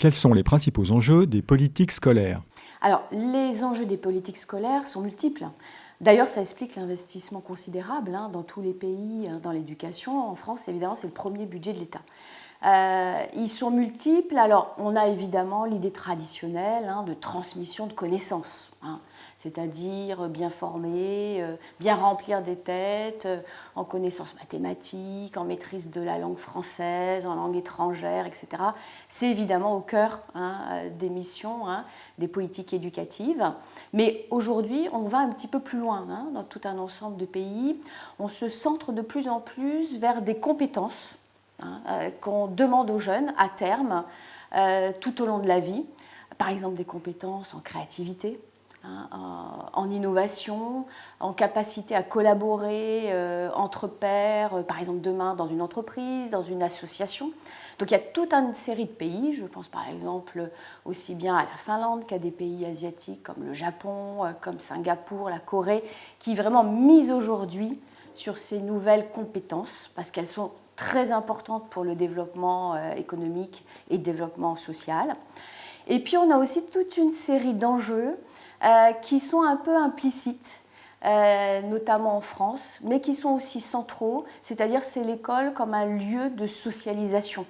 Quels sont les principaux enjeux des politiques scolaires? Alors, les enjeux des politiques scolaires sont multiples. D'ailleurs, ça explique l'investissement considérable dans tous les pays dans l'éducation. En France, évidemment, c'est le premier budget de l'État. Ils sont multiples. Alors, on a évidemment l'idée traditionnelle de transmission de connaissances, c'est-à-dire bien former, bien remplir des têtes en connaissances mathématiques, en maîtrise de la langue française, en langue étrangère, etc. C'est évidemment au cœur des missions, des politiques éducatives. Mais aujourd'hui, on va un petit peu plus loin dans tout un ensemble de pays. On se centre de plus en plus vers des compétences qu'on demande aux jeunes à terme, tout au long de la vie. Par exemple, des compétences en créativité, en innovation, en capacité à collaborer entre pairs, par exemple demain dans une entreprise, dans une association. Donc il y a toute une série de pays, je pense par exemple aussi bien à la Finlande qu'à des pays asiatiques comme le Japon, comme Singapour, la Corée, qui vraiment misent aujourd'hui sur ces nouvelles compétences parce qu'elles sont très importantes pour le développement économique et le développement social. Et puis on a aussi toute une série d'enjeux qui sont un peu implicites, notamment en France, mais qui sont aussi centraux, c'est-à-dire c'est l'école comme un lieu de socialisation.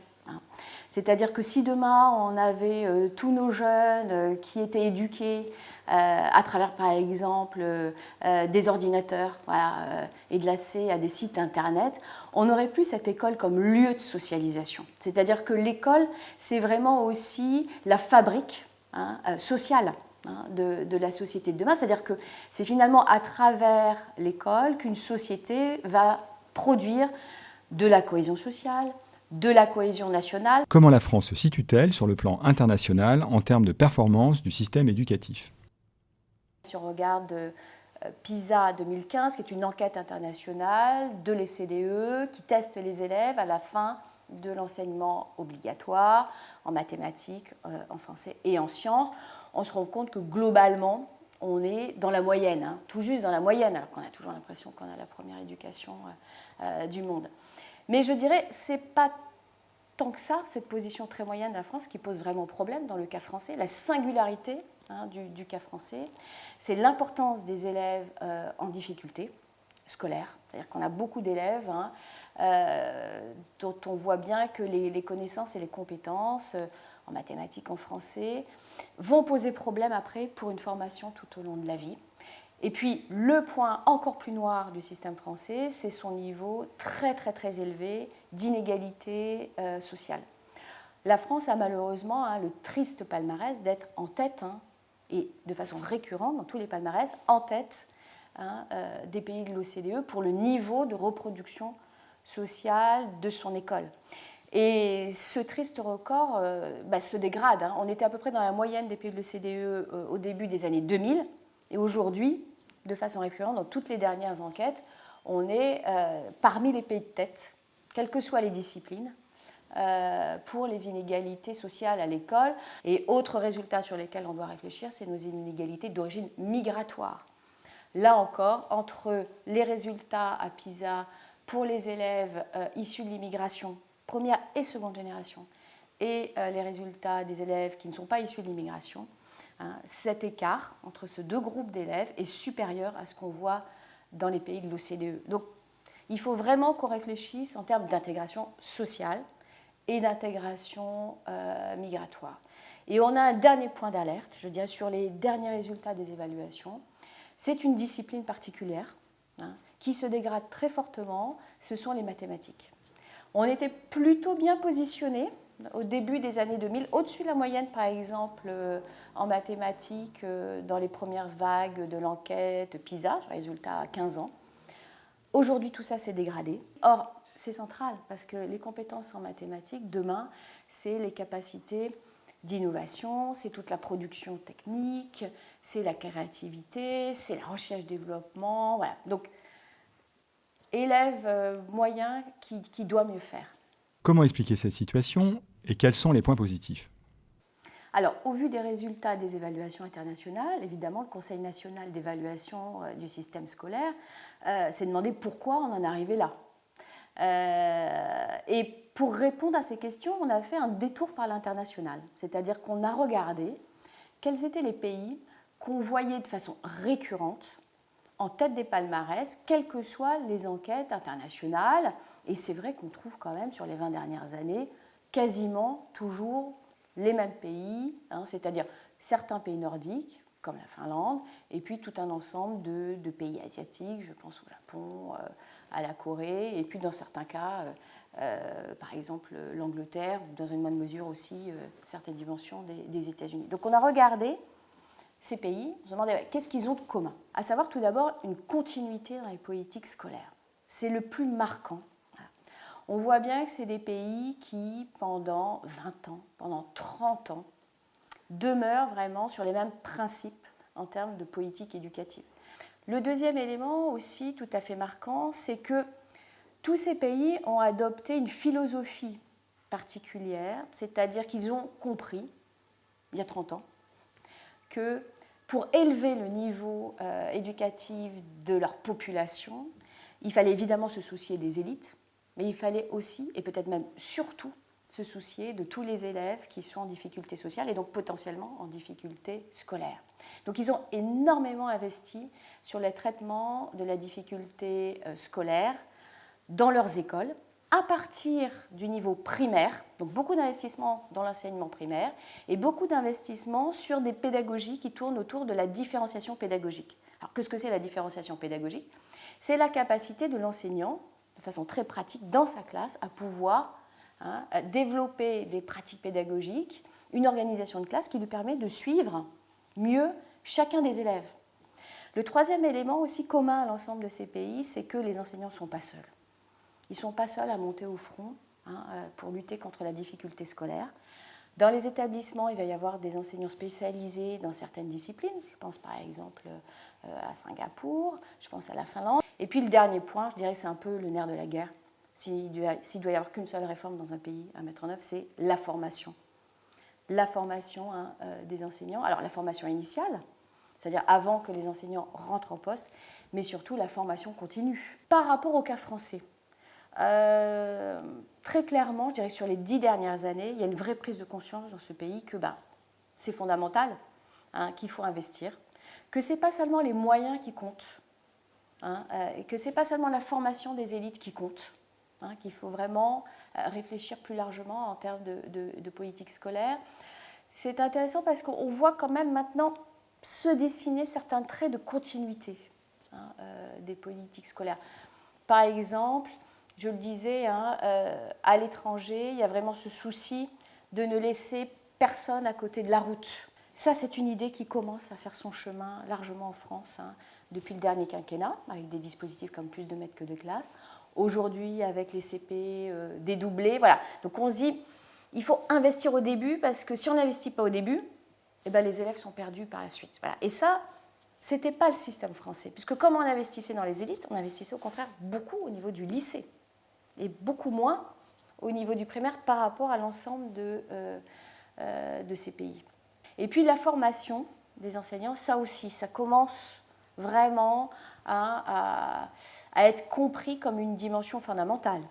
C'est-à-dire que si demain on avait tous nos jeunes qui étaient éduqués à travers par exemple des ordinateurs et de l'accès à des sites internet, on n'aurait plus cette école comme lieu de socialisation. C'est-à-dire que l'école, c'est vraiment aussi la fabrique sociale de la société de demain. C'est-à-dire que c'est finalement à travers l'école qu'une société va produire de la cohésion sociale, de la cohésion nationale. Comment la France se situe-t-elle sur le plan international en termes de performance du système éducatif? Si on regarde PISA 2015, qui est une enquête internationale de l'OCDE qui teste les élèves à la fin de l'enseignement obligatoire en mathématiques, en français et en sciences, on se rend compte que globalement, on est dans la moyenne, tout juste dans la moyenne, alors qu'on a toujours l'impression qu'on a la première éducation du monde. Mais je dirais, ce n'est pas tant que ça, cette position très moyenne de la France, qui pose vraiment problème dans le cas français. La singularité du cas français, c'est l'importance des élèves en difficulté scolaire. C'est-à-dire qu'on a beaucoup d'élèves dont on voit bien que les connaissances et les compétences en mathématiques, en français, vont poser problème après pour une formation tout au long de la vie. Et puis, le point encore plus noir du système français, c'est son niveau très, très, très élevé d'inégalité sociale. La France a malheureusement le triste palmarès d'être en tête, et de façon récurrente dans tous les palmarès, en tête des pays de l'OCDE pour le niveau de reproduction sociale de son école. Et ce triste record se dégrade. On était à peu près dans la moyenne des pays de l'OCDE au début des années 2000, et aujourd'hui, de façon récurrente, dans toutes les dernières enquêtes, on est parmi les pays de tête, quelles que soient les disciplines, pour les inégalités sociales à l'école. Et autre résultat sur lesquels on doit réfléchir, c'est nos inégalités d'origine migratoire. Là encore, entre les résultats à PISA pour les élèves issus de l'immigration, première et seconde génération, et les résultats des élèves qui ne sont pas issus de l'immigration, cet écart entre ces deux groupes d'élèves est supérieur à ce qu'on voit dans les pays de l'OCDE. Donc, il faut vraiment qu'on réfléchisse en termes d'intégration sociale et d'intégration migratoire. Et on a un dernier point d'alerte, je dirais, sur les derniers résultats des évaluations. C'est une discipline particulière qui se dégrade très fortement, ce sont les mathématiques. On était plutôt bien positionnés au début des années 2000, au-dessus de la moyenne, par exemple, en mathématiques, dans les premières vagues de l'enquête PISA, résultat à 15 ans. Aujourd'hui, tout ça s'est dégradé. Or, c'est central, parce que les compétences en mathématiques, demain, c'est les capacités d'innovation, c'est toute la production technique, c'est la créativité, c'est la recherche-développement. Voilà. Donc, élève moyen qui doit mieux faire. Comment expliquer cette situation et quels sont les points positifs? Alors, au vu des résultats des évaluations internationales, évidemment, le Conseil national d'évaluation du système scolaire s'est demandé pourquoi on en est arrivé là. Et pour répondre à ces questions, on a fait un détour par l'international, c'est-à-dire qu'on a regardé quels étaient les pays qu'on voyait de façon récurrente en tête des palmarès, quelles que soient les enquêtes internationales. Et c'est vrai qu'on trouve quand même sur les 20 dernières années quasiment toujours les mêmes pays, c'est-à-dire certains pays nordiques, comme la Finlande, et puis tout un ensemble de pays asiatiques, je pense au Japon, à la Corée, et puis dans certains cas, par exemple l'Angleterre, ou dans une moindre mesure aussi certaines dimensions des États-Unis. Donc on a regardé ces pays, on se demandait qu'est-ce qu'ils ont de commun. À savoir tout d'abord une continuité dans les politiques scolaires. C'est le plus marquant. On voit bien que c'est des pays qui, pendant 20 ans, pendant 30 ans, demeurent vraiment sur les mêmes principes en termes de politique éducative. Le deuxième élément aussi tout à fait marquant, c'est que tous ces pays ont adopté une philosophie particulière, c'est-à-dire qu'ils ont compris, il y a 30 ans, que pour élever le niveau éducatif de leur population, il fallait évidemment se soucier des élites, mais il fallait aussi, et peut-être même surtout, se soucier de tous les élèves qui sont en difficulté sociale et donc potentiellement en difficulté scolaire. Donc ils ont énormément investi sur le traitement de la difficulté scolaire dans leurs écoles, à partir du niveau primaire, donc beaucoup d'investissements dans l'enseignement primaire et beaucoup d'investissements sur des pédagogies qui tournent autour de la différenciation pédagogique. Alors qu'est-ce que c'est la différenciation pédagogique ? C'est la capacité de l'enseignant, de façon très pratique, dans sa classe, à pouvoir développer des pratiques pédagogiques, une organisation de classe qui lui permet de suivre mieux chacun des élèves. Le troisième élément aussi commun à l'ensemble de ces pays, c'est que les enseignants ne sont pas seuls. Ils ne sont pas seuls à monter au front pour lutter contre la difficulté scolaire. Dans les établissements, il va y avoir des enseignants spécialisés dans certaines disciplines. Je pense par exemple à Singapour, je pense à la Finlande. Et puis le dernier point, je dirais que c'est un peu le nerf de la guerre. S'il doit y avoir qu'une seule réforme dans un pays à mettre en œuvre, c'est la formation. La formation des enseignants. Alors la formation initiale, c'est-à-dire avant que les enseignants rentrent en poste, mais surtout la formation continue. Par rapport au cas français, très clairement, je dirais que sur les 10 dernières années, il y a une vraie prise de conscience dans ce pays que c'est fondamental, qu'il faut investir, que ce n'est pas seulement les moyens qui comptent, et que ce n'est pas seulement la formation des élites qui compte, qu'il faut vraiment réfléchir plus largement en termes de politique scolaire. C'est intéressant parce qu'on voit quand même maintenant se dessiner certains traits de continuité des politiques scolaires. Par exemple, je le disais, à l'étranger, il y a vraiment ce souci de ne laisser personne à côté de la route. Ça, c'est une idée qui commence à faire son chemin largement en France depuis le dernier quinquennat, avec des dispositifs comme plus de maîtres que de classe. Aujourd'hui, avec les CP dédoublés, voilà. Donc on se dit, il faut investir au début, parce que si on n'investit pas au début, les élèves sont perdus par la suite. Voilà. Et ça, ce n'était pas le système français, puisque comme on investissait dans les élites, on investissait au contraire beaucoup au niveau du lycée, et beaucoup moins au niveau du primaire par rapport à l'ensemble de ces pays. Et puis la formation des enseignants, ça aussi, ça commence vraiment à être compris comme une dimension fondamentale.